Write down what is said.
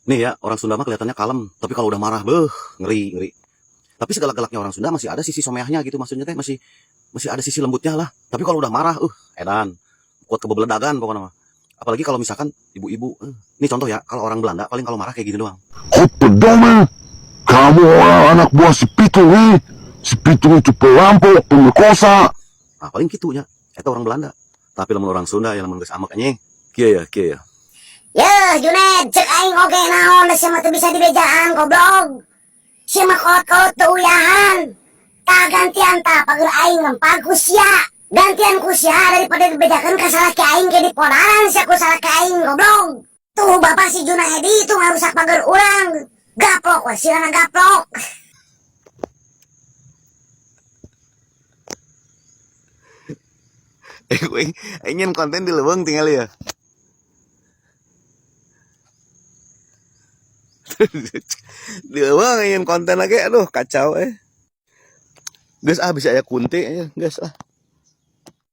Nih ya, orang Sunda mah kelihatannya kalem, tapi kalau udah marah, ngeri, ngeri. Tapi segalak-galaknya orang Sunda masih ada sisi someahnya gitu, maksudnya teh masih masih ada sisi lembutnya lah. Tapi kalau udah marah, edan, kuat kebebeledagan pokoknya mah. Apalagi kalau misalkan ibu-ibu, ini contoh ya, kalau orang Belanda paling kalau marah kayak gini doang. Godverdomme! Kamu orang anak buah si Pitung ini. Si Pitung itu perampok, pemerkosa. Nah, paling gitu ya. Itu orang Belanda. Tapi lamun orang Sunda yang lamun geus amek anjing. Kieu ya. Ya, Junet, cek aing oge naon da sia mah teu bisa dibejaan goblok. Sia mah kolot-kolot teu uyahan. Tah gantian tah pager aing ngempar ku sia. Gantian ku sia daripada dibedakeun ka salaki aing ke dipodaran sia ku salaki aing goblok. Tuh bapak si Junaedi itu ngarusak pager urang. Gaplok we sia gaplok. Gue ingin konten di leuweung tinggal ya. Di leuweung ingin konten lagi, aduh kacau. Geus bisa aya kunti, geus